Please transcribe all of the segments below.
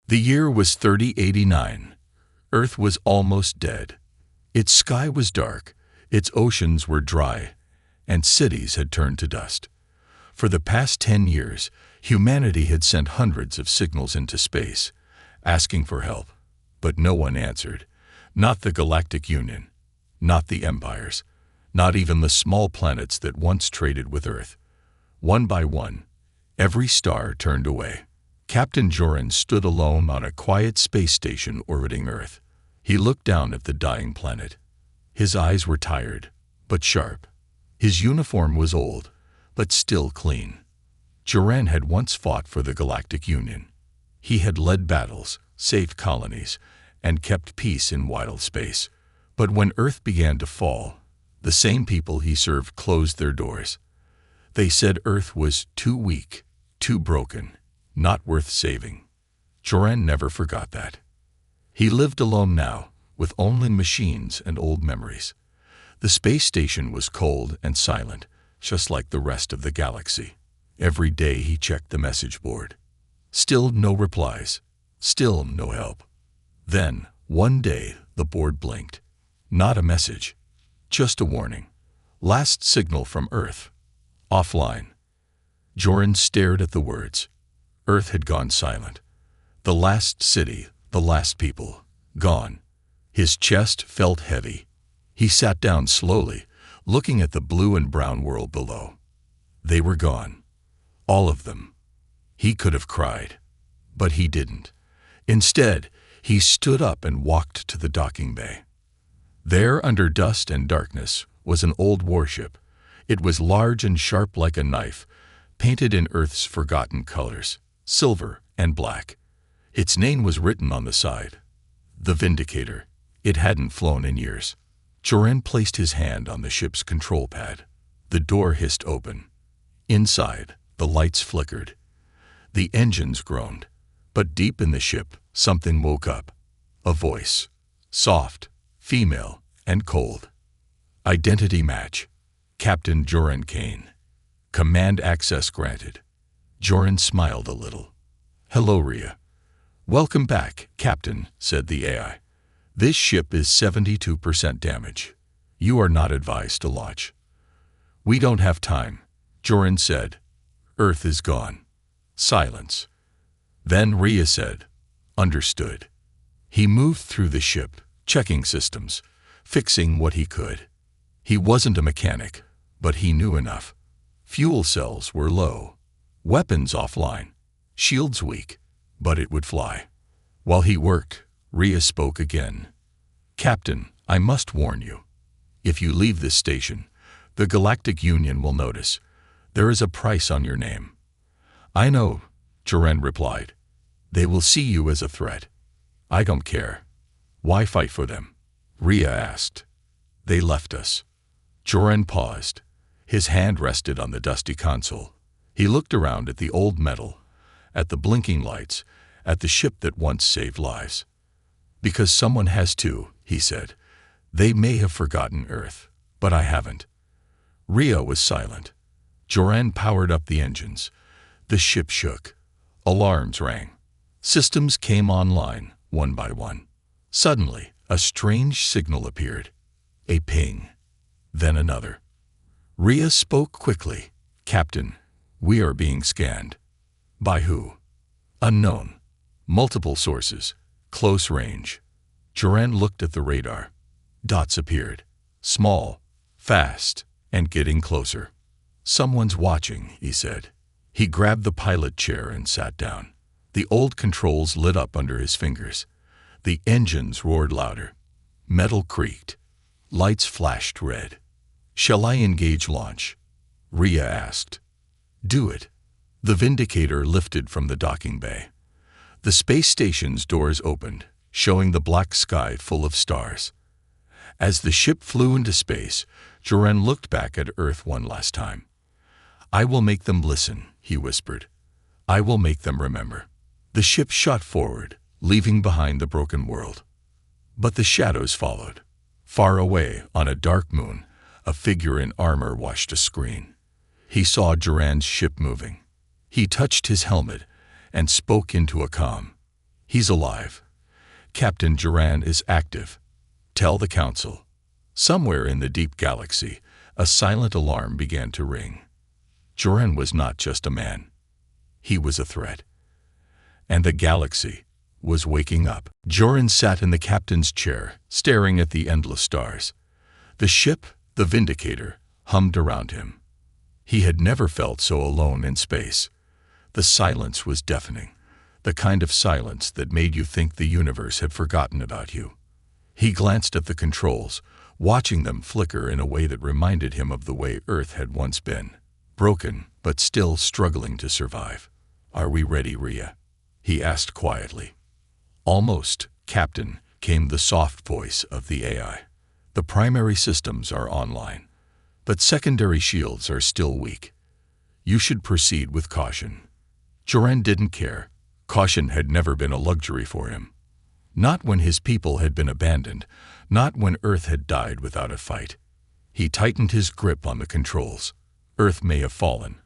The year was 3089. Earth was almost dead. Its sky was dark, its oceans were dry, and cities had turned to dust. For the past 10 years, humanity had sent hundreds of signals into space, asking for help, but no one answered. Not the Galactic Union, not the empires, not even the small planets that once traded with Earth. One by one, every star turned away. Captain Joran stood alone on a quiet space station orbiting Earth. He looked down at the dying planet. His eyes were tired, but sharp. His uniform was old, but still clean. Joran had once fought for the Galactic Union. He had led battles, saved colonies, and kept peace in wild space. But when Earth began to fall, the same people he served closed their doors. They said Earth was too weak, too broken, not worth saving. Joran never forgot that. He lived alone now, with only machines and old memories. The space station was cold and silent, just like the rest of the galaxy. Every day he checked the message board. Still no replies, still no help. Then, one day, the board blinked. Not a message, just a warning. Last signal from Earth. Offline. Joran stared at the words. Earth had gone silent. The last city, the last people, gone. His chest felt heavy. He sat down slowly, looking at the blue and brown world below. They were gone. All of them. He could have cried, but he didn't. Instead, he stood up and walked to the docking bay. There, under dust and darkness, was an old warship. It was large and sharp like a knife, painted in Earth's forgotten colors, silver and black. Its name was written on the side. The Vindicator. It hadn't flown in years. Joran placed his hand on the ship's control pad. The door hissed open. Inside, the lights flickered. The engines groaned. But deep in the ship, something woke up. A voice. Soft, female, and cold. Identity match. Captain Joran Kane. Command access granted. Joran smiled a little. Hello, Rhea. Welcome back, Captain, said the AI. This ship is 72% damage. You are not advised to launch. We don't have time, Joran said. Earth is gone. Silence. Then Rhea said, understood. He moved through the ship, checking systems, fixing what he could. He wasn't a mechanic, but he knew enough. Fuel cells were low. Weapons offline. Shields weak, but it would fly. While he worked, Rhea spoke again. Captain, I must warn you. If you leave this station, the Galactic Union will notice. There is a price on your name. I know, Joran replied. They will see you as a threat. I don't care. Why fight for them? Rhea asked. They left us. Joran paused. His hand rested on the dusty console. He looked around at the old metal, at the blinking lights, at the ship that once saved lives. Because someone has to, he said. They may have forgotten Earth, but I haven't. Rhea was silent. Joran powered up the engines. The ship shook. Alarms rang. Systems came online, one by one. Suddenly, a strange signal appeared. A ping. Then another. Rhea spoke quickly. Captain, we are being scanned. By who? Unknown. Multiple sources. Close range. Joran looked at the radar. Dots appeared. Small, fast, and getting closer. Someone's watching, he said. He grabbed the pilot chair and sat down. The old controls lit up under his fingers. The engines roared louder. Metal creaked. Lights flashed red. Shall I engage launch? Rhea asked. Do it. The Vindicator lifted from the docking bay. The space station's doors opened, showing the black sky full of stars. As the ship flew into space, Joran looked back at Earth one last time. I will make them listen, he whispered. I will make them remember. The ship shot forward, leaving behind the broken world. But the shadows followed. Far away, on a dark moon, a figure in armor watched a screen. He saw Joran's ship moving. He touched his helmet and spoke into a comm. He's alive. Captain Duran is active. Tell the Council. Somewhere in the deep galaxy, a silent alarm began to ring. Duran was not just a man. He was a threat. And the galaxy was waking up. Duran sat in the captain's chair, staring at the endless stars. The ship, the Vindicator, hummed around him. He had never felt so alone in space. The silence was deafening, the kind of silence that made you think the universe had forgotten about you. He glanced at the controls, watching them flicker in a way that reminded him of the way Earth had once been. Broken, but still struggling to survive. "Are we ready, Rhea?" he asked quietly. "Almost, Captain," came the soft voice of the AI. "The primary systems are online, but secondary shields are still weak. You should proceed with caution." Duran didn't care. Caution had never been a luxury for him. Not when his people had been abandoned, not when Earth had died without a fight. He tightened his grip on the controls. Earth may have fallen,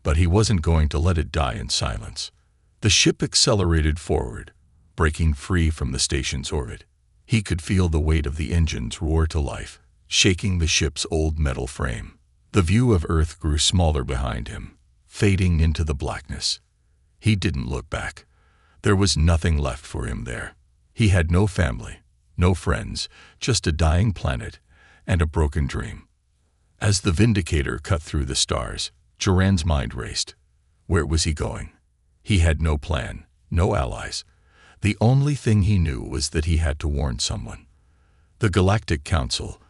but he wasn't going to let it die in silence. The ship accelerated forward, breaking free from the station's orbit. He could feel the weight of the engines roar to life, shaking the ship's old metal frame. The view of Earth grew smaller behind him, fading into the blackness. He didn't look back. There was nothing left for him there. He had no family, no friends, just a dying planet and a broken dream. As the Vindicator cut through the stars, Duran's mind raced. Where was he going? He had no plan, no allies. The only thing he knew was that he had to warn someone. The Galactic Council,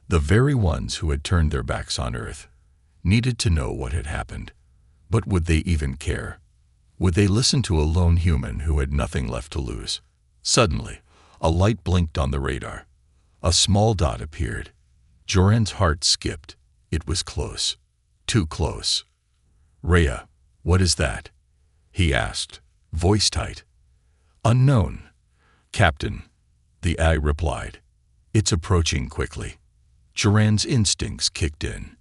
the very ones who had turned their backs on Earth, needed to know what had happened. But would they even care? Would they listen to a lone human who had nothing left to lose? Suddenly, a light blinked on the radar. A small dot appeared. Duran's heart skipped. It was close. Too close. "Rhea, what is that?" he asked, voice tight. "Unknown, Captain," the eye replied. "It's approaching quickly." Duran's instincts kicked in.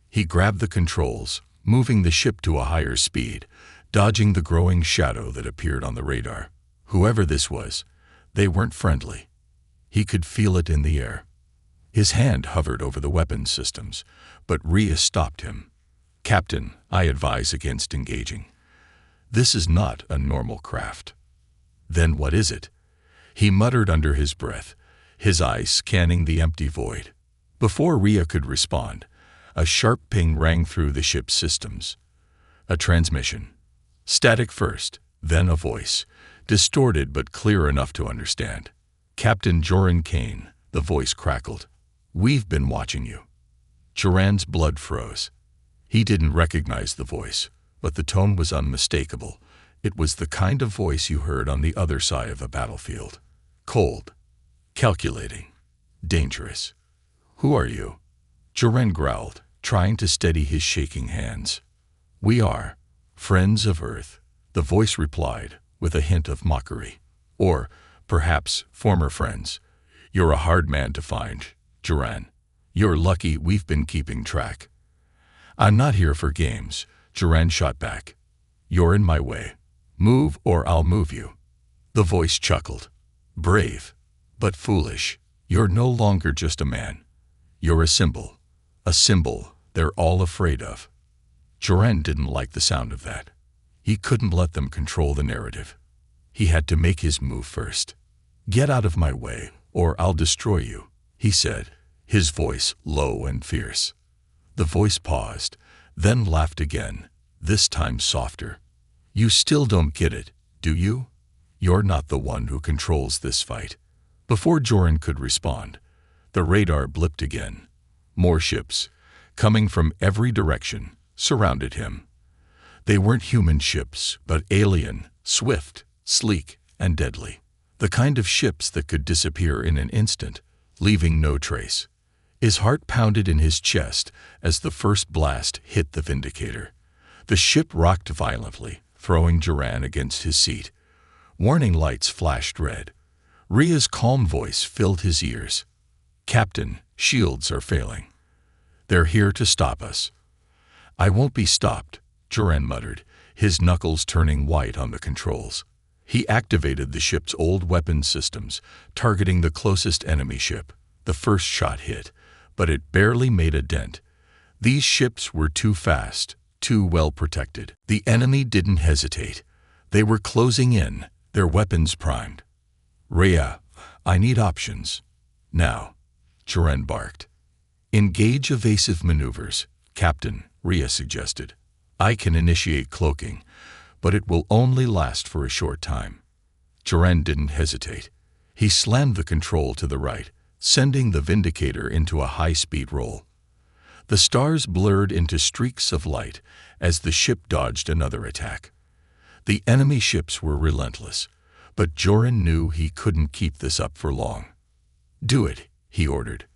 He grabbed the controls, moving the ship to a higher speed, dodging the growing shadow that appeared on the radar. Whoever this was, they weren't friendly. He could feel it in the air. His hand hovered over the weapons systems, but Rhea stopped him. "Captain, I advise against engaging. This is not a normal craft." "Then what is it?" he muttered under his breath, his eyes scanning the empty void. Before Rhea could respond, a sharp ping rang through the ship's systems. A transmission. Static first, then a voice, distorted but clear enough to understand. "Captain Duran Kane," the voice crackled. "We've been watching you." Duran's blood froze. He didn't recognize the voice, but the tone was unmistakable. It was the kind of voice you heard on the other side of a battlefield. Cold, calculating, dangerous. "Who are you?" Duran growled, trying to steady his shaking hands. "We are friends of Earth," the voice replied, with a hint of mockery. "Or, perhaps, former friends. You're a hard man to find, Duran. You're lucky we've been keeping track." "I'm not here for games," Duran shot back. "You're in my way. Move or I'll move you." The voice chuckled. "Brave, but foolish. You're no longer just a man. You're a symbol they're all afraid of." Duran didn't like the sound of that. He couldn't let them control the narrative. He had to make his move first. "Get out of my way, or I'll destroy you," he said, his voice low and fierce. The voice paused, then laughed again, this time softer. "You still don't get it, do you? You're not the one who controls this fight." Before Duran could respond, the radar blipped again. More ships, coming from every direction, surrounded him. They weren't human ships, but alien, swift, sleek, and deadly. The kind of ships that could disappear in an instant, leaving no trace. His heart pounded in his chest as the first blast hit the Vindicator. The ship rocked violently, throwing Duran against his seat. Warning lights flashed red. Rhea's calm voice filled his ears. "Captain, shields are failing. They're here to stop us." "I won't be stopped," Duran muttered, his knuckles turning white on the controls. He activated the ship's old weapon systems, targeting the closest enemy ship. The first shot hit, but it barely made a dent. These ships were too fast, too well protected. The enemy didn't hesitate. They were closing in, their weapons primed. "Rhea, I need options. Now," Joren barked. "Engage evasive maneuvers, Captain," Rhea suggested. "I can initiate cloaking, but it will only last for a short time." Joren didn't hesitate. He slammed the control to the right, sending the Vindicator into a high-speed roll. The stars blurred into streaks of light as the ship dodged another attack. The enemy ships were relentless, but Joren knew he couldn't keep this up for long. "Do it," he ordered.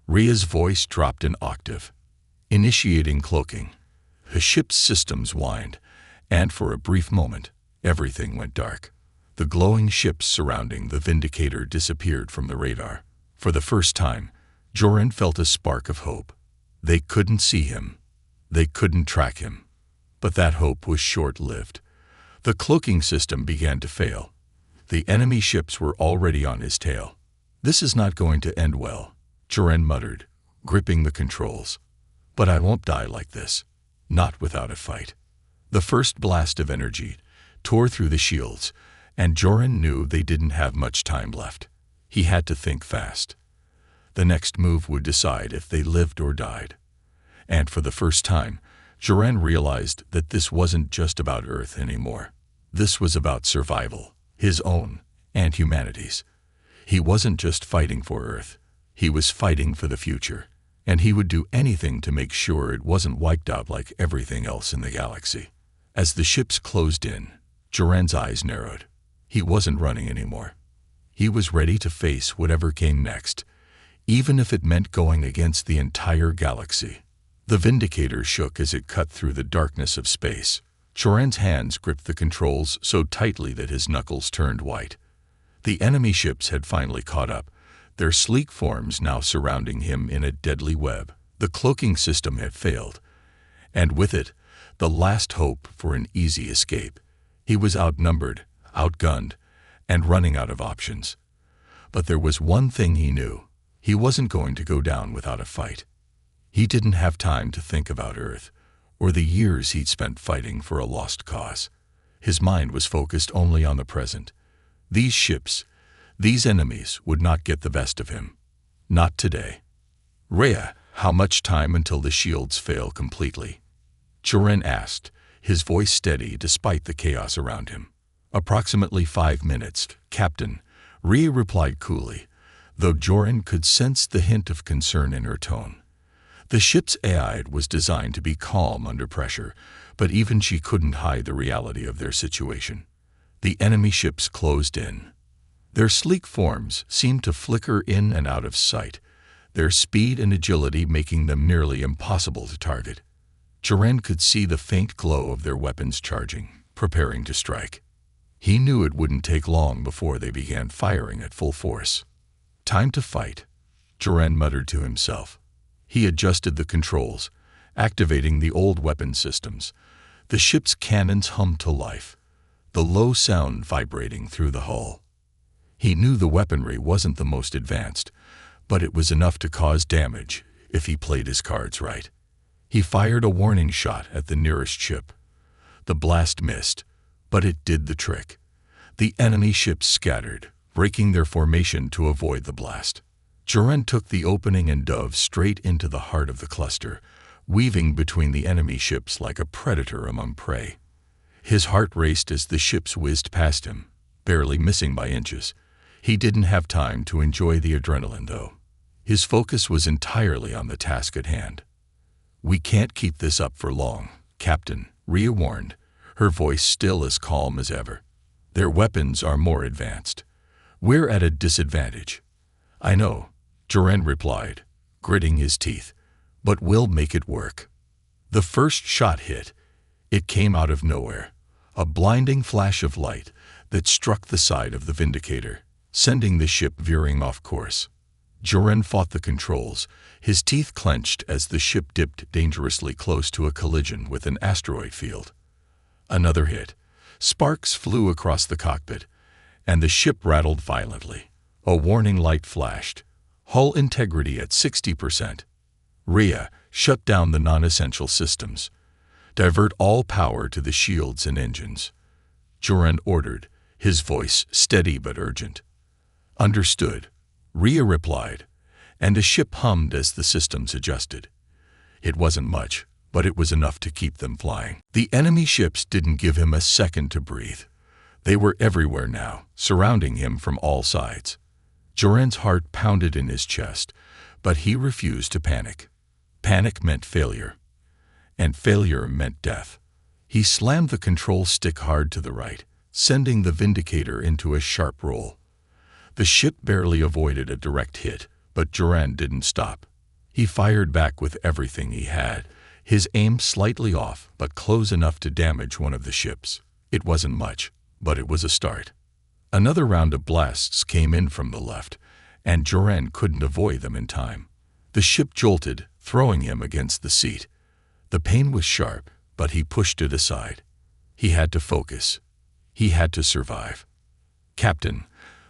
Rhea's voice dropped an octave. Initiating cloaking. The ship's systems whined, and for a brief moment, everything went dark. The glowing ships surrounding the Vindicator disappeared from the radar. For the first time, Joren felt a spark of hope. They couldn't see him. They couldn't track him. But that hope was short-lived. The cloaking system began to fail. The enemy ships were already on his tail. "This is not going to end well," Joren muttered, gripping the controls. "But I won't die like this. Not without a fight." The first blast of energy tore through the shields, and Joren knew they didn't have much time left. He had to think fast. The next move would decide if they lived or died. And for the first time, Joren realized that this wasn't just about Earth anymore. This was about survival, his own and humanity's. He wasn't just fighting for Earth. He was fighting for the future, and he would do anything to make sure it wasn't wiped out like everything else in the galaxy. As the ships closed in, Joren's eyes narrowed. He wasn't running anymore. He was ready to face whatever came next, even if it meant going against the entire galaxy. The Vindicator shook as it cut through the darkness of space. Joren's hands gripped the controls so tightly that his knuckles turned white. The enemy ships had finally caught up, their sleek forms now surrounding him in a deadly web. The cloaking system had failed, and with it, the last hope for an easy escape. He was outnumbered, outgunned, and running out of options. But there was one thing he knew. He wasn't going to go down without a fight. He didn't have time to think about Earth, or the years he'd spent fighting for a lost cause. His mind was focused only on the present. These ships, these enemies, would not get the best of him. Not today. "Rhea, how much time until the shields fail completely?" Joren asked, his voice steady despite the chaos around him. "Approximately 5 minutes, Captain," Rhea replied coolly, though Joren could sense the hint of concern in her tone. The ship's AI was designed to be calm under pressure, but even she couldn't hide the reality of their situation. The enemy ships closed in. Their sleek forms seemed to flicker in and out of sight, their speed and agility making them nearly impossible to target. Joren could see the faint glow of their weapons charging, preparing to strike. He knew it wouldn't take long before they began firing at full force. "Time to fight," Joren muttered to himself. He adjusted the controls, activating the old weapon systems. The ship's cannons hummed to life, the low sound vibrating through the hull. He knew the weaponry wasn't the most advanced, but it was enough to cause damage if he played his cards right. He fired a warning shot at the nearest ship. The blast missed, but it did the trick. The enemy ships scattered, breaking their formation to avoid the blast. Joren took the opening and dove straight into the heart of the cluster, weaving between the enemy ships like a predator among prey. His heart raced as the ships whizzed past him, barely missing by inches. He didn't have time to enjoy the adrenaline, though. His focus was entirely on the task at hand. "We can't keep this up for long, Captain," Rhea warned, her voice still as calm as ever. "Their weapons are more advanced. We're at a disadvantage." "I know," Joren replied, gritting his teeth, "but we'll make it work." The first shot hit. It came out of nowhere, a blinding flash of light that struck the side of the Vindicator, sending the ship veering off course. Joren fought the controls, his teeth clenched as the ship dipped dangerously close to a collision with an asteroid field. Another hit, Sparks flew across the cockpit, and the ship rattled violently. A warning light flashed. Hull integrity at 60%. Rhea, shut down the non-essential systems. Divert all power to the shields and engines. Joran ordered, his voice steady but urgent. Understood, Rhea replied, and the ship hummed as the systems adjusted. It wasn't much, but it was enough to keep them flying. The enemy ships didn't give him a second to breathe. They were everywhere now, surrounding him from all sides. Joran's heart pounded in his chest, but he refused to panic. Panic meant failure, and failure meant death. He slammed the control stick hard to the right, sending the Vindicator into a sharp roll. The ship barely avoided a direct hit, but Joran didn't stop. He fired back with everything he had, his aim slightly off but close enough to damage one of the ships. It wasn't much, but it was a start. Another round of blasts came in from the left, and Joran couldn't avoid them in time. The ship jolted, throwing him against the seat. The pain was sharp, but he pushed it aside. He had to focus. He had to survive. "Captain,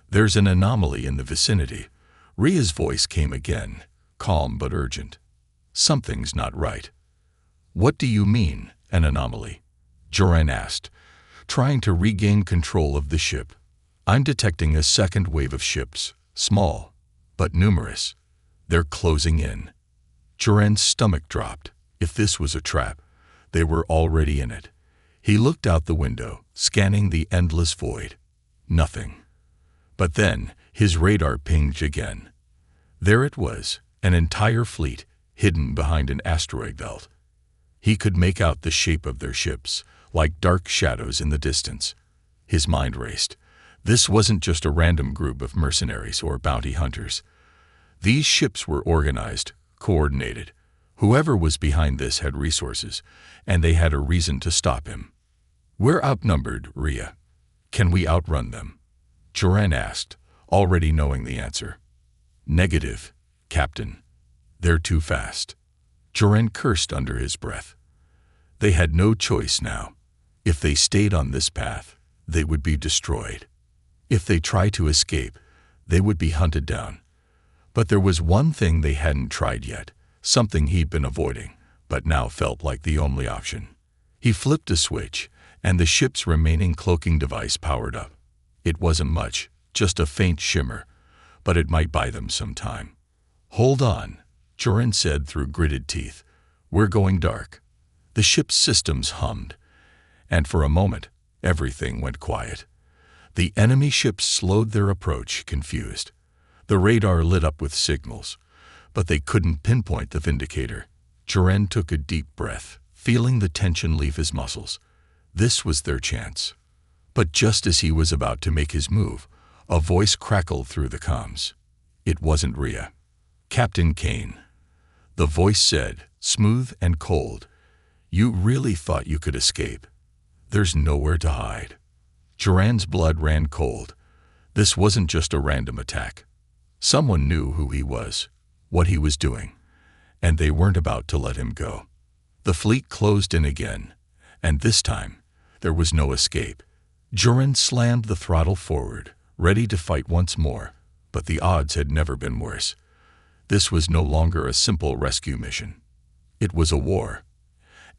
there's an anomaly in the vicinity." Rhea's voice came again, calm but urgent. "Something's not right." "What do you mean, an anomaly?" Joran asked, trying to regain control of the ship. "I'm detecting a second wave of ships, small, but numerous. They're closing in." Joran's stomach dropped. If this was a trap, they were already in it. He looked out the window, scanning the endless void. Nothing. But then, his radar pinged again. There it was, an entire fleet, hidden behind an asteroid belt. He could make out the shape of their ships, like dark shadows in the distance. His mind raced. This wasn't just a random group of mercenaries or bounty hunters. These ships were organized, coordinated. Whoever was behind this had resources, and they had a reason to stop him. "We're outnumbered, Rhea. Can we outrun them?" Joran asked, already knowing the answer. "Negative, Captain. They're too fast." Joran cursed under his breath. They had no choice now. If they stayed on this path, they would be destroyed. If they tried to escape, they would be hunted down. But there was one thing they hadn't tried yet, something he'd been avoiding, but now felt like the only option. He flipped a switch, and the ship's remaining cloaking device powered up. It wasn't much, just a faint shimmer, but it might buy them some time. "Hold on," Joran said through gritted teeth. "We're going dark." The ship's systems hummed, and for a moment, everything went quiet. The enemy ships slowed their approach, confused. The radar lit up with signals, but they couldn't pinpoint the Vindicator. Joran took a deep breath, feeling the tension leave his muscles. This was their chance. But just as he was about to make his move, a voice crackled through the comms. It wasn't Rhea. "Captain Kane." The voice said, smooth and cold, "You really thought you could escape? There's nowhere to hide." Joran's blood ran cold. This wasn't just a random attack. Someone knew who he was, what he was doing, and they weren't about to let him go. The fleet closed in again, and this time, there was no escape. Joran slammed the throttle forward, ready to fight once more, but the odds had never been worse. This was no longer a simple rescue mission. It was a war,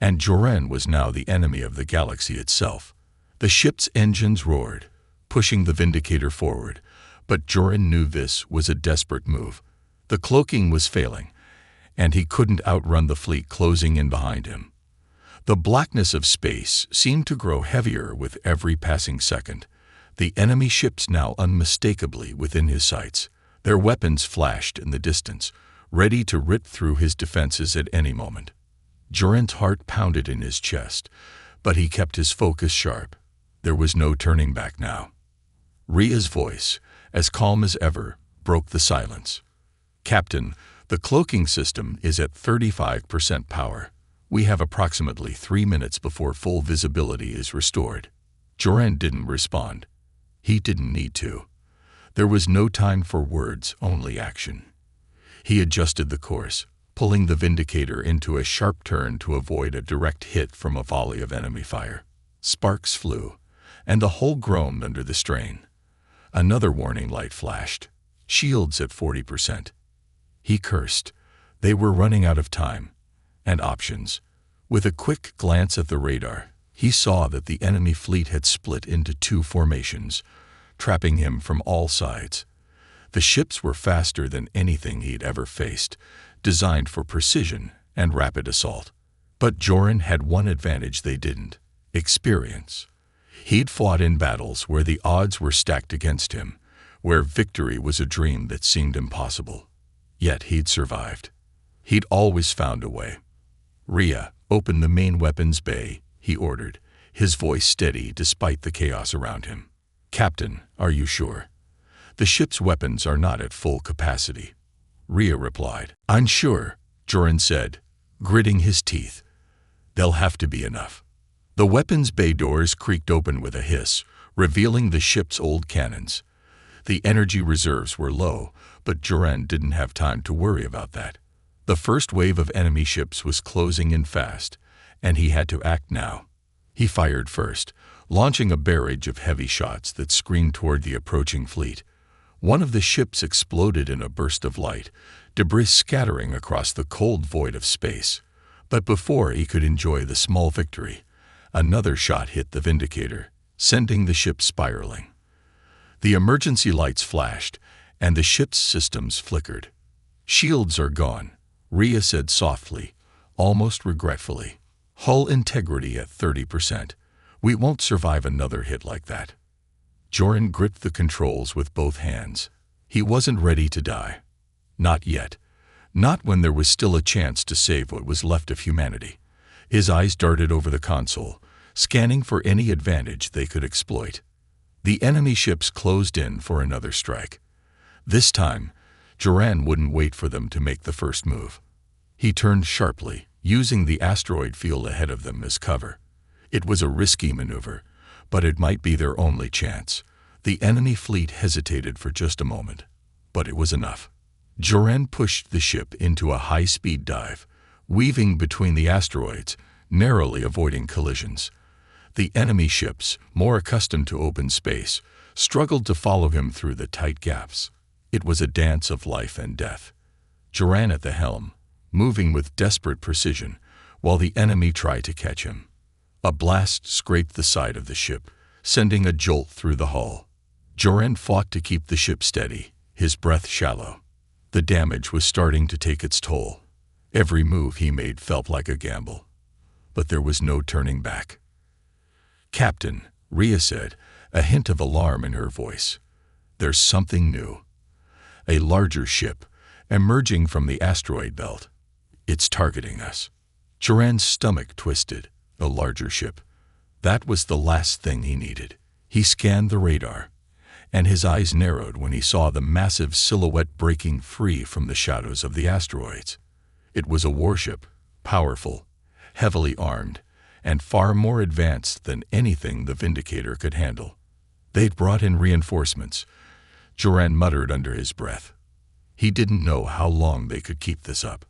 and Joran was now the enemy of the galaxy itself. The ship's engines roared, pushing the Vindicator forward, but Joran knew this was a desperate move. The cloaking was failing, and he couldn't outrun the fleet closing in behind him. The blackness of space seemed to grow heavier with every passing second, the enemy ships now unmistakably within his sights. Their weapons flashed in the distance, ready to rip through his defenses at any moment. Joran's heart pounded in his chest, but he kept his focus sharp. There was no turning back now. Rhea's voice, as calm as ever, broke the silence. "Captain, the cloaking system is at 35% power. We have approximately 3 minutes before full visibility is restored." Joran didn't respond. He didn't need to. There was no time for words, only action. He adjusted the course, pulling the Vindicator into a sharp turn to avoid a direct hit from a volley of enemy fire. Sparks flew, and the hull groaned under the strain. Another warning light flashed. Shields at 40%. He cursed. They were running out of time and options. With a quick glance at the radar, he saw that the enemy fleet had split into two formations, trapping him from all sides. The ships were faster than anything he'd ever faced, designed for precision and rapid assault. But Joran had one advantage they didn't: experience. He'd fought in battles where the odds were stacked against him, where victory was a dream that seemed impossible. Yet he'd survived. He'd always found a way. "Rhea, open the main weapons bay," he ordered, his voice steady despite the chaos around him. "Captain, are you sure?" "The ship's weapons are not at full capacity," Rhea replied. "I'm sure," Joran said, gritting his teeth. "There'll have to be enough." The weapons bay doors creaked open with a hiss, revealing the ship's old cannons. The energy reserves were low, but Joran didn't have time to worry about that. The first wave of enemy ships was closing in fast, and he had to act now. He fired first, launching a barrage of heavy shots that screamed toward the approaching fleet. One of the ships exploded in a burst of light, debris scattering across the cold void of space. But before he could enjoy the small victory, another shot hit the Vindicator, sending the ship spiraling. The emergency lights flashed, and the ship's systems flickered. "Shields are gone," Rhea said softly, almost regretfully. "Hull integrity at 30%. We won't survive another hit like that." Joran gripped the controls with both hands. He wasn't ready to die. Not yet. Not when there was still a chance to save what was left of humanity. His eyes darted over the console, scanning for any advantage they could exploit. The enemy ships closed in for another strike. This time, Joran wouldn't wait for them to make the first move. He turned sharply, using the asteroid field ahead of them as cover. It was a risky maneuver, but it might be their only chance. The enemy fleet hesitated for just a moment, but it was enough. Joran pushed the ship into a high-speed dive, weaving between the asteroids, narrowly avoiding collisions. The enemy ships, more accustomed to open space, struggled to follow him through the tight gaps. It was a dance of life and death. Joran at the helm, moving with desperate precision, while the enemy tried to catch him. A blast scraped the side of the ship, sending a jolt through the hull. Joran fought to keep the ship steady, his breath shallow. The damage was starting to take its toll. Every move he made felt like a gamble. But there was no turning back. "Captain," Rhea said, a hint of alarm in her voice. "There's something new. A larger ship, emerging from the asteroid belt. It's targeting us." Joran's stomach twisted. A larger ship. That was the last thing he needed. He scanned the radar, and his eyes narrowed when he saw the massive silhouette breaking free from the shadows of the asteroids. It was a warship, powerful, heavily armed, and far more advanced than anything the Vindicator could handle. They'd brought in reinforcements, Joran muttered under his breath. He didn't know how long they could keep this up.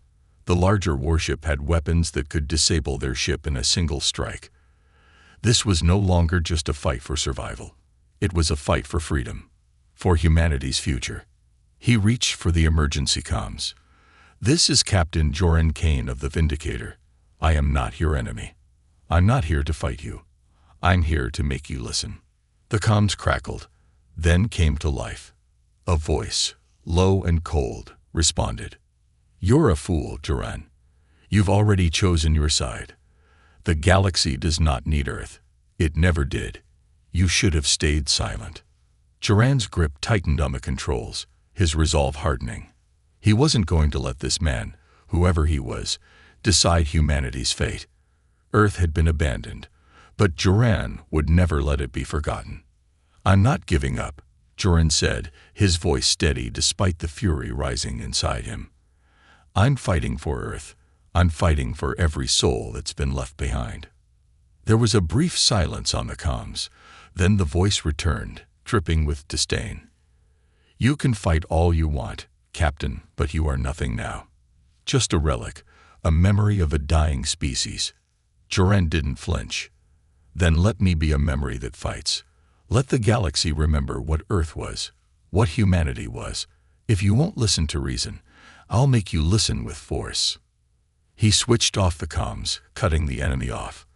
The larger warship had weapons that could disable their ship in a single strike. This was no longer just a fight for survival. It was a fight for freedom, for humanity's future. He reached for the emergency comms. "This is Captain Joran Kane of the Vindicator. I am not your enemy. I'm not here to fight you. I'm here to make you listen." The comms crackled, then came to life. A voice, low and cold, responded. "You're a fool, Joran. You've already chosen your side. The galaxy does not need Earth. It never did. You should have stayed silent." Joran's grip tightened on the controls, his resolve hardening. He wasn't going to let this man, whoever he was, decide humanity's fate. Earth had been abandoned, but Joran would never let it be forgotten. "I'm not giving up," Joran said, his voice steady despite the fury rising inside him. "I'm fighting for Earth. I'm fighting for every soul that's been left behind." There was a brief silence on the comms. Then the voice returned, dripping with disdain. "You can fight all you want, Captain, but you are nothing now. Just a relic, a memory of a dying species." Joran didn't flinch. "Then let me be a memory that fights. Let the galaxy remember what Earth was, what humanity was. If you won't listen to reason, I'll make you listen with force." He switched off the comms, cutting the enemy off.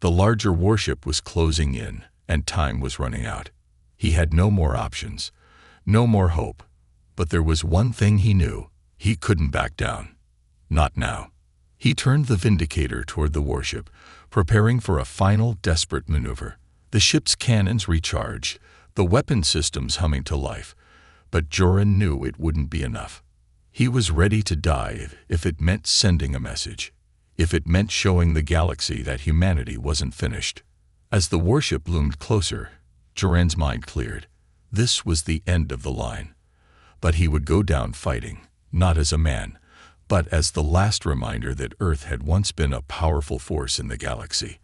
The larger warship was closing in, and time was running out. He had no more options, no more hope. But there was one thing he knew: he couldn't back down. Not now. He turned the Vindicator toward the warship, preparing for a final desperate maneuver. The ship's cannons recharged, the weapon systems humming to life. But Joran knew it wouldn't be enough. He was ready to die if it meant sending a message, if it meant showing the galaxy that humanity wasn't finished. As the warship loomed closer, Joran's mind cleared. This was the end of the line. But he would go down fighting, not as a man, but as the last reminder that Earth had once been a powerful force in the galaxy.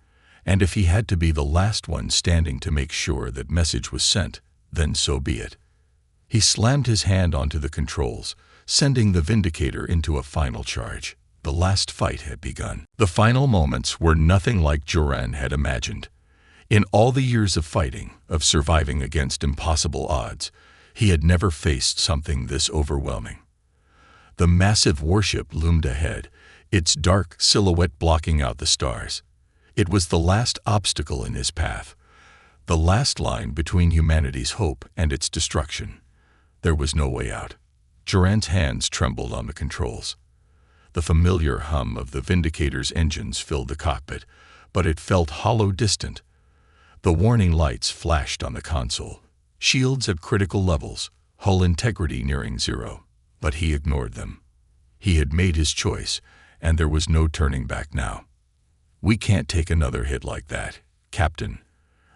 And if he had to be the last one standing to make sure that message was sent, then so be it. He slammed his hand onto the controls, sending the Vindicator into a final charge. The last fight had begun. The final moments were nothing like Joran had imagined. In all the years of fighting, of surviving against impossible odds, he had never faced something this overwhelming. The massive warship loomed ahead, its dark silhouette blocking out the stars. It was the last obstacle in his path, the last line between humanity's hope and its destruction. There was no way out. Joran's hands trembled on the controls. The familiar hum of the Vindicator's engines filled the cockpit, but it felt hollow, distant. The warning lights flashed on the console, shields at critical levels, hull integrity nearing zero, but he ignored them. He had made his choice, and there was no turning back now. "We can't take another hit like that, Captain."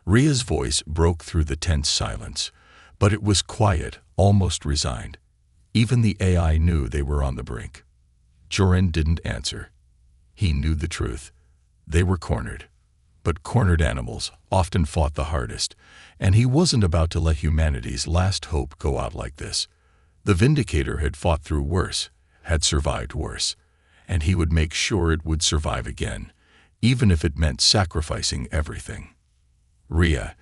Rhea's voice broke through the tense silence, but it was quiet, almost resigned. Even the AI knew they were on the brink. Joran didn't answer. He knew the truth. They were cornered. But cornered animals often fought the hardest, and he wasn't about to let humanity's last hope go out like this. The Vindicator had fought through worse, had survived worse, and he would make sure it would survive again, even if it meant sacrificing everything. "Rhea,"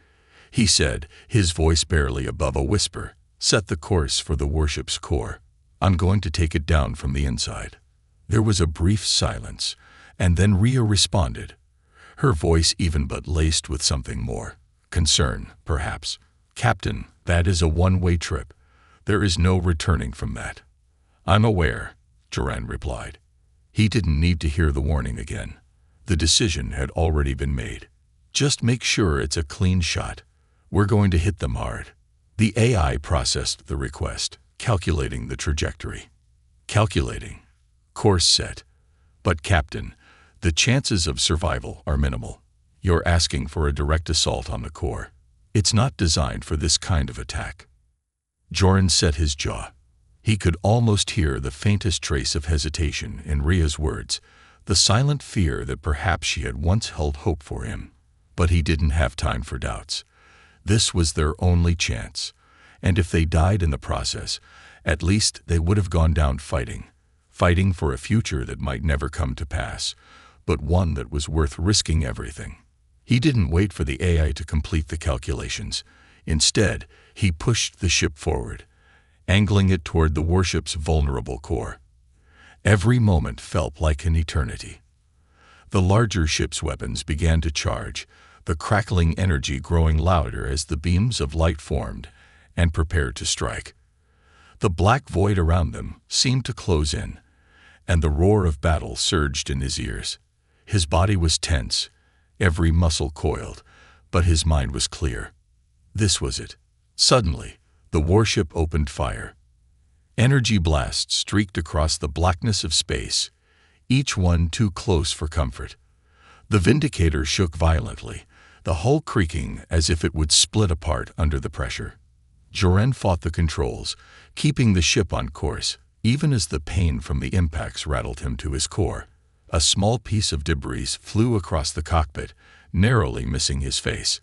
he said, his voice barely above a whisper, "set the course for the warship's core. I'm going to take it down from the inside." There was a brief silence, and then Rhea responded, her voice even but laced with something more. Concern, perhaps. "Captain, that is a one-way trip. There is no returning from that." "I'm aware," Joran replied. He didn't need to hear the warning again. The decision had already been made. "Just make sure it's a clean shot. We're going to hit them hard." The AI processed the request, calculating the trajectory. Calculating. Course set. "But Captain, the chances of survival are minimal. You're asking for a direct assault on the core. It's not designed for this kind of attack." Joran set his jaw. He could almost hear the faintest trace of hesitation in Rhea's words, the silent fear that perhaps she had once held hope for him. But he didn't have time for doubts. This was their only chance, and if they died in the process, at least they would have gone down fighting for a future that might never come to pass, but one that was worth risking everything. He didn't wait for the AI to complete the calculations. Instead, he pushed the ship forward, angling it toward the warship's vulnerable core. Every moment felt like an eternity. The larger ship's weapons began to charge, the crackling energy growing louder as the beams of light formed and prepared to strike. The black void around them seemed to close in, and the roar of battle surged in his ears. His body was tense, every muscle coiled, but his mind was clear. This was it. Suddenly, the warship opened fire. Energy blasts streaked across the blackness of space, each one too close for comfort. The Vindicator shook violently, the hull creaking as if it would split apart under the pressure. Joran fought the controls, keeping the ship on course, even as the pain from the impacts rattled him to his core. A small piece of debris flew across the cockpit, narrowly missing his face.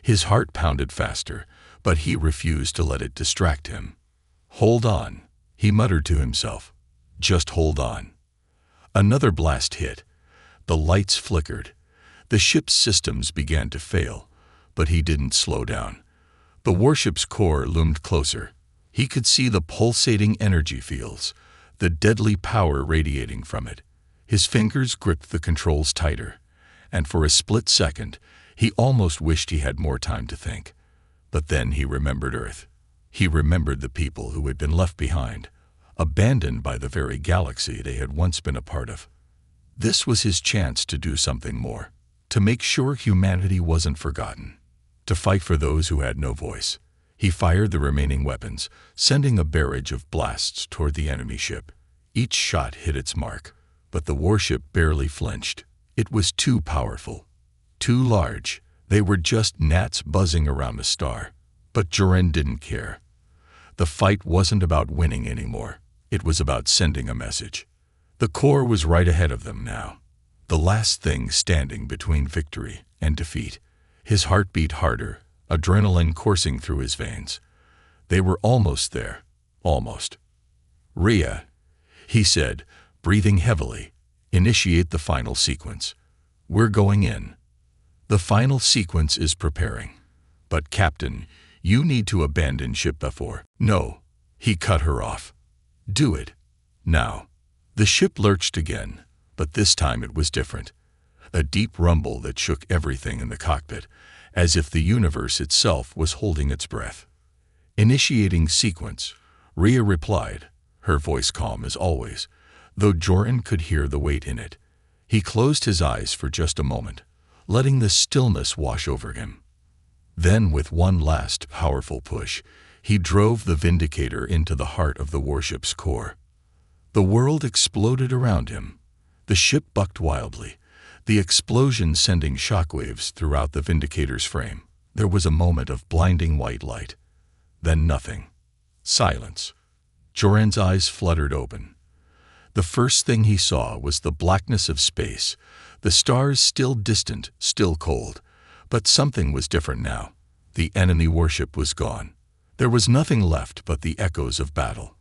His heart pounded faster, but he refused to let it distract him. "Hold on," he muttered to himself. "Just hold on." Another blast hit. The lights flickered. The ship's systems began to fail, but he didn't slow down. The warship's core loomed closer. He could see the pulsating energy fields, the deadly power radiating from it. His fingers gripped the controls tighter, and for a split second, he almost wished he had more time to think. But then he remembered Earth. He remembered the people who had been left behind, abandoned by the very galaxy they had once been a part of. This was his chance to do something more, to make sure humanity wasn't forgotten, to fight for those who had no voice. He fired the remaining weapons, sending a barrage of blasts toward the enemy ship. Each shot hit its mark, but the warship barely flinched. It was too powerful, too large. They were just gnats buzzing around a star. But Joran didn't care. The fight wasn't about winning anymore. It was about sending a message. The core was right ahead of them now, the last thing standing between victory and defeat. His heart beat harder, adrenaline coursing through his veins. They were almost there. Almost. "Rhea," he said, breathing heavily, "initiate the final sequence. We're going in. The final sequence is preparing. But Captain, you need to abandon ship before." "No," he cut her off. "Do it. Now." The ship lurched again, but this time it was different. A deep rumble that shook everything in the cockpit, as if the universe itself was holding its breath. "Initiating sequence," Rhea replied, her voice calm as always, though Joran could hear the weight in it. He closed his eyes for just a moment, letting the stillness wash over him. Then, with one last powerful push, he drove the Vindicator into the heart of the warship's core. The world exploded around him. The ship bucked wildly, the explosion sending shockwaves throughout the Vindicator's frame. There was a moment of blinding white light. Then nothing. Silence. Joran's eyes fluttered open. The first thing he saw was the blackness of space, the stars still distant, still cold. But something was different now. The enemy warship was gone. There was nothing left but the echoes of battle.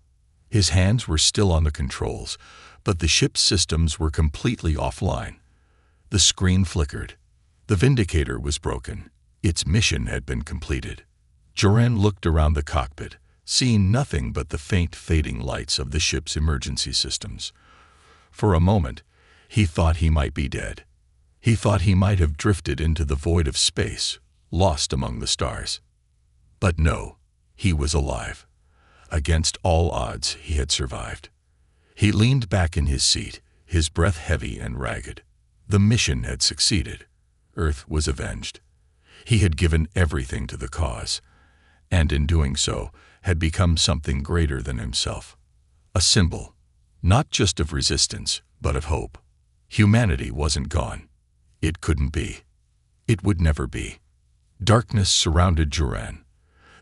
His hands were still on the controls, but the ship's systems were completely offline. The screen flickered. The Vindicator was broken. Its mission had been completed. Joran looked around the cockpit, seeing nothing but the faint fading lights of the ship's emergency systems. For a moment, he thought he might be dead. He thought he might have drifted into the void of space, lost among the stars. But no, he was alive. Against all odds, he had survived. He leaned back in his seat, his breath heavy and ragged. The mission had succeeded. Earth was avenged. He had given everything to the cause, and in doing so, had become something greater than himself. A symbol, not just of resistance, but of hope. Humanity wasn't gone. It couldn't be. It would never be. Darkness surrounded Joran.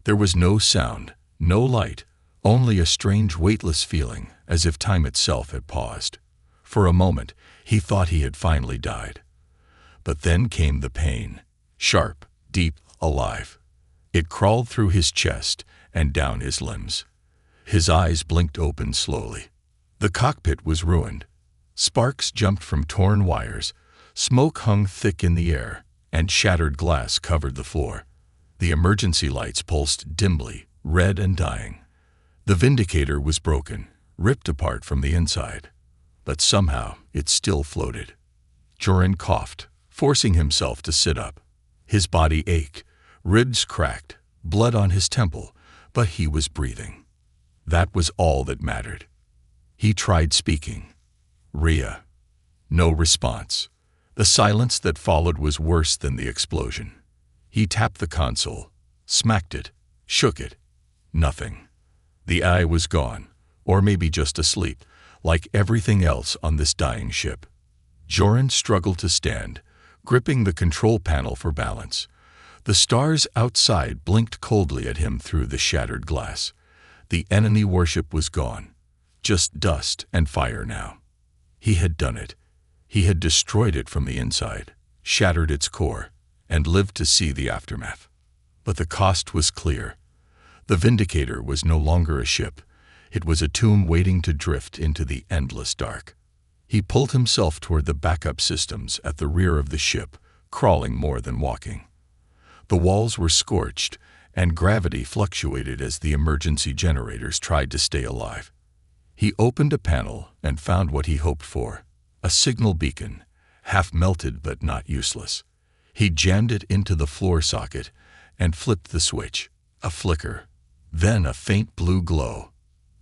There was no sound, no light, only a strange weightless feeling, as if time itself had paused. For a moment, he thought he had finally died. But then came the pain, sharp, deep, alive. It crawled through his chest and down his limbs. His eyes blinked open slowly. The cockpit was ruined. Sparks jumped from torn wires, smoke hung thick in the air, and shattered glass covered the floor. The emergency lights pulsed dimly, red and dying. The Vindicator was broken, ripped apart from the inside. But somehow it still floated. Joran coughed, forcing himself to sit up. His body ached, ribs cracked, blood on his temple, but he was breathing. That was all that mattered. He tried speaking. "Rhea." No response. The silence that followed was worse than the explosion. He tapped the console, smacked it, shook it. Nothing. The eye was gone, or maybe just asleep, like everything else on this dying ship. Joran struggled to stand, gripping the control panel for balance. The stars outside blinked coldly at him through the shattered glass. The enemy warship was gone. Just dust and fire now. He had done it. He had destroyed it from the inside, shattered its core, and lived to see the aftermath. But the cost was clear. The Vindicator was no longer a ship. It was a tomb waiting to drift into the endless dark. He pulled himself toward the backup systems at the rear of the ship, crawling more than walking. The walls were scorched, and gravity fluctuated as the emergency generators tried to stay alive. He opened a panel and found what he hoped for, a signal beacon, half melted but not useless. He jammed it into the floor socket and flipped the switch. A flicker, then a faint blue glow.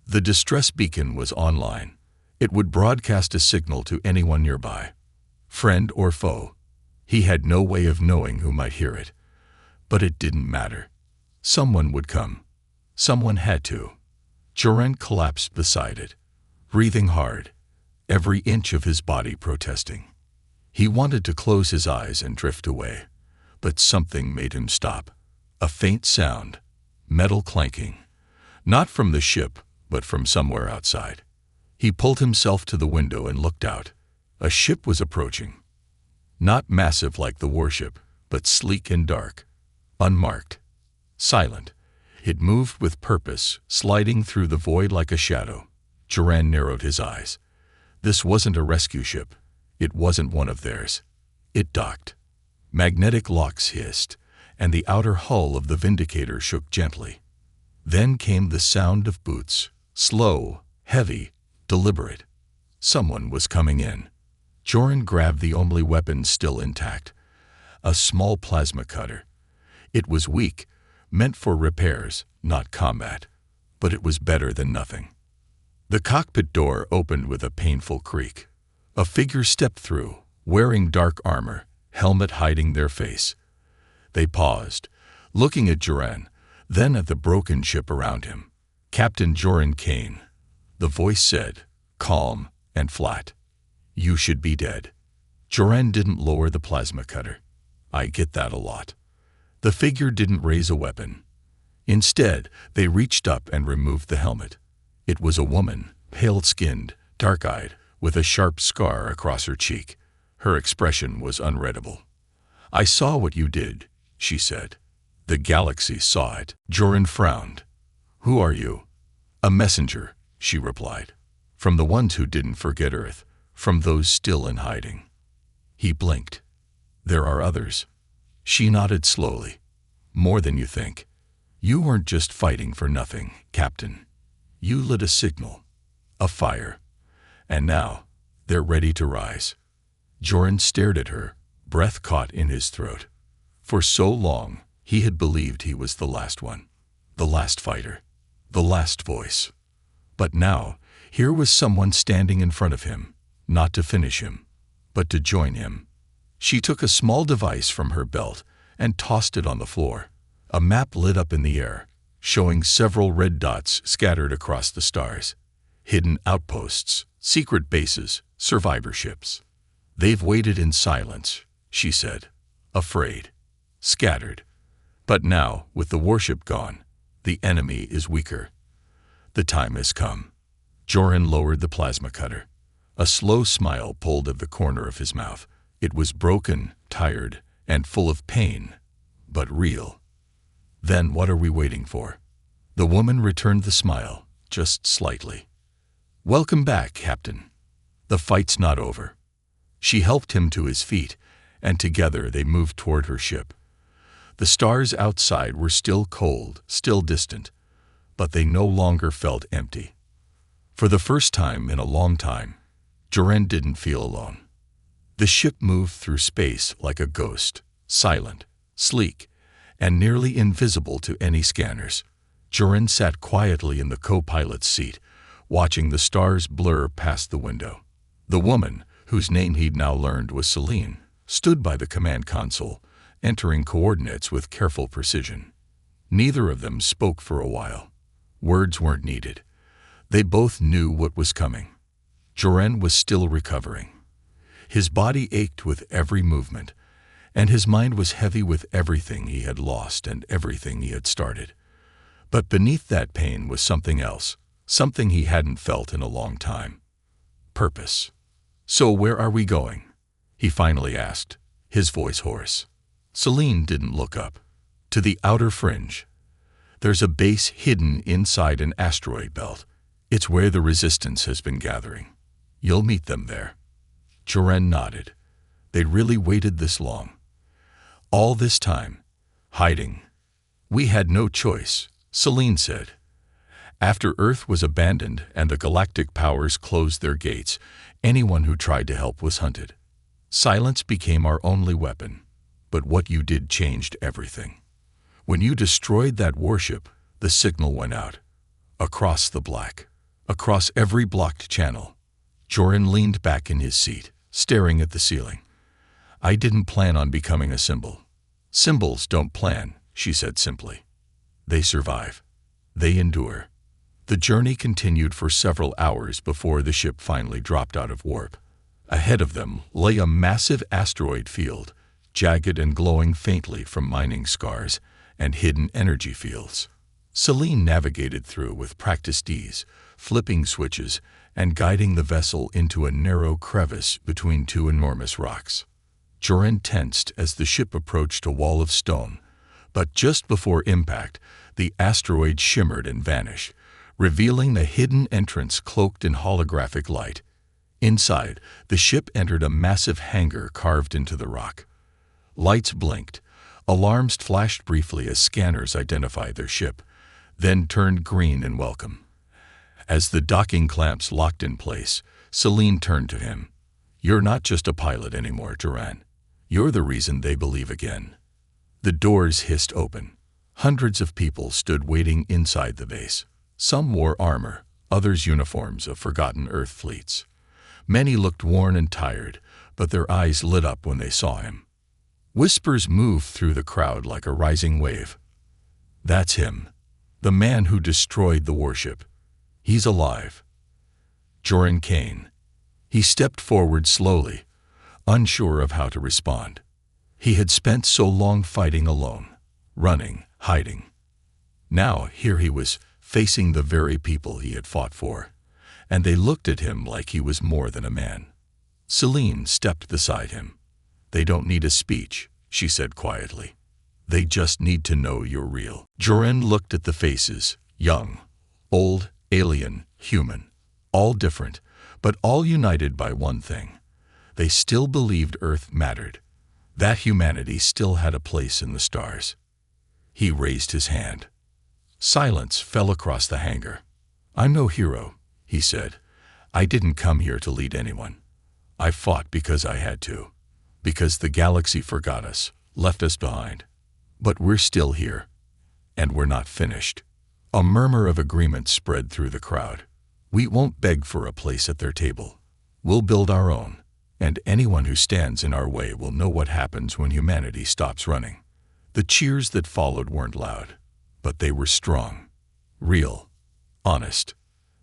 The distress beacon was online. It would broadcast a signal to anyone nearby, friend or foe. He had no way of knowing who might hear it. But it didn't matter. Someone would come. Someone had to. Joran collapsed beside it, breathing hard, every inch of his body protesting. He wanted to close his eyes and drift away, but something made him stop. A faint sound, metal clanking, not from the ship, but from somewhere outside. He pulled himself to the window and looked out. A ship was approaching. Not massive like the warship, but sleek and dark, unmarked, silent. It moved with purpose, sliding through the void like a shadow. Joran narrowed his eyes. This wasn't a rescue ship. It wasn't one of theirs. It docked. Magnetic locks hissed, and the outer hull of the Vindicator shook gently. Then came the sound of boots, slow, heavy, deliberate. Someone was coming in. Joran grabbed the only weapon still intact, a small plasma cutter. It was weak, meant for repairs, not combat, but it was better than nothing. The cockpit door opened with a painful creak. A figure stepped through, wearing dark armor, helmet hiding their face. They paused, looking at Joran, then at the broken ship around him. Captain Joran Kane. The voice said, calm and flat. You should be dead. Joran didn't lower the plasma cutter. I get that a lot. The figure didn't raise a weapon. Instead, they reached up and removed the helmet. It was a woman, pale-skinned, dark-eyed, with a sharp scar across her cheek. Her expression was unreadable. I saw what you did, she said. The galaxy saw it. Joran frowned. Who are you? A messenger, she replied. From the ones who didn't forget Earth, from those still in hiding. He blinked. There are others. She nodded slowly. More than you think. You weren't just fighting for nothing, Captain. You lit a signal, a fire. And now, they're ready to rise. Joran stared at her, breath caught in his throat. For so long, he had believed he was the last one, the last fighter, the last voice. But now, here was someone standing in front of him, not to finish him, but to join him. She took a small device from her belt and tossed it on the floor. A map lit up in the air, showing several red dots scattered across the stars. Hidden outposts, secret bases, survivor ships. They've waited in silence, she said, afraid, scattered. But now, with the warship gone, the enemy is weaker. The time has come. Joran lowered the plasma cutter. A slow smile pulled at the corner of his mouth. It was broken, tired, and full of pain, but real. Then what are we waiting for? The woman returned the smile, just slightly. Welcome back, Captain. The fight's not over. She helped him to his feet, and together they moved toward her ship. The stars outside were still cold, still distant, but they no longer felt empty. For the first time in a long time, Joran didn't feel alone. The ship moved through space like a ghost, silent, sleek, and nearly invisible to any scanners. Joran sat quietly in the co-pilot's seat, watching the stars blur past the window. The woman, whose name he'd now learned was Celine, stood by the command console, entering coordinates with careful precision. Neither of them spoke for a while. Words weren't needed. They both knew what was coming. Joran was still recovering. His body ached with every movement, and his mind was heavy with everything he had lost and everything he had started. But beneath that pain was something else, something he hadn't felt in a long time. Purpose. So where are we going? He finally asked, his voice hoarse. Celine didn't look up. To the outer fringe. There's a base hidden inside an asteroid belt. It's where the resistance has been gathering. You'll meet them there. Joran nodded. They'd really waited this long. All this time, hiding, "We had no choice," Selene said. "After Earth was abandoned and the galactic powers closed their gates, anyone who tried to help was hunted. Silence became our only weapon. But what you did changed everything. When you destroyed that warship, the signal went out. Across the black. Across every blocked channel." Joran leaned back in his seat, staring at the ceiling. "I didn't plan on becoming a symbol." "Symbols don't plan," she said simply. "They survive. They endure." The journey continued for several hours before the ship finally dropped out of warp. Ahead of them lay a massive asteroid field, jagged and glowing faintly from mining scars and hidden energy fields. Selene navigated through with practiced ease, flipping switches and guiding the vessel into a narrow crevice between two enormous rocks. Joran tensed as the ship approached a wall of stone, but just before impact, the asteroid shimmered and vanished, revealing a hidden entrance cloaked in holographic light. Inside, the ship entered a massive hangar carved into the rock. Lights blinked. Alarms flashed briefly as scanners identified their ship, then turned green in welcome. As the docking clamps locked in place, Selene turned to him. "You're not just a pilot anymore, Joran. You're the reason they believe again." The doors hissed open. Hundreds of people stood waiting inside the base. Some wore armor, others uniforms of forgotten Earth fleets. Many looked worn and tired, but their eyes lit up when they saw him. Whispers moved through the crowd like a rising wave. "That's him. The man who destroyed the warship. He's alive." Joran Kane. He stepped forward slowly, unsure of how to respond. He had spent so long fighting alone, running, hiding. Now here he was, facing the very people he had fought for, and they looked at him like he was more than a man. Selene stepped beside him. "They don't need a speech," she said quietly. "They just need to know you're real." Joran looked at the faces, young, old, alien, human, all different, but all united by one thing. They still believed Earth mattered. That humanity still had a place in the stars. He raised his hand. Silence fell across the hangar. "I'm no hero," he said. "I didn't come here to lead anyone. I fought because I had to. Because the galaxy forgot us, left us behind. But we're still here. And we're not finished." A murmur of agreement spread through the crowd. "We won't beg for a place at their table. We'll build our own. And anyone who stands in our way will know what happens when humanity stops running." The cheers that followed weren't loud, but they were strong, real, honest.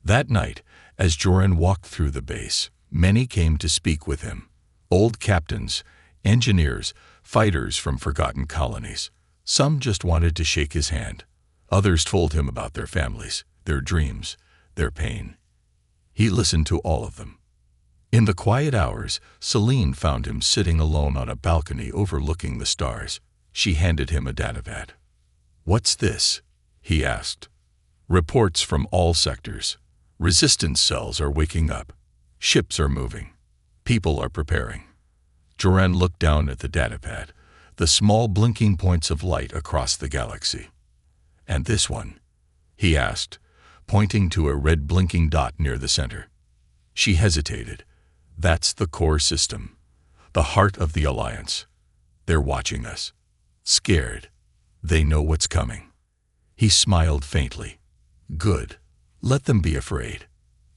That night, as Joran walked through the base, many came to speak with him. Old captains, engineers, fighters from forgotten colonies. Some just wanted to shake his hand. Others told him about their families, their dreams, their pain. He listened to all of them. In the quiet hours, Selene found him sitting alone on a balcony overlooking the stars. She handed him a datapad. "What's this?" he asked. "Reports from all sectors. Resistance cells are waking up. Ships are moving. People are preparing." Joran looked down at the datapad, the small blinking points of light across the galaxy. "And this one?" he asked, pointing to a red blinking dot near the center. She hesitated. "That's the core system, the heart of the Alliance. They're watching us. Scared. They know what's coming." He smiled faintly. "Good. Let them be afraid."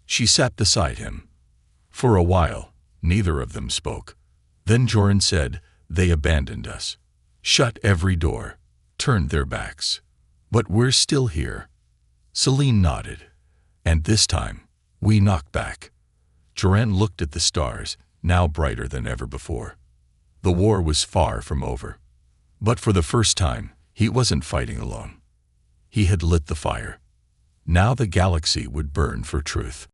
She sat beside him. For a while, neither of them spoke. Then Joran said, "They abandoned us. Shut every door. Turned their backs. But we're still here." Selene nodded. "And this time, we knocked back." Joran looked at the stars, now brighter than ever before. The war was far from over. But for the first time, he wasn't fighting alone. He had lit the fire. Now the galaxy would burn for truth.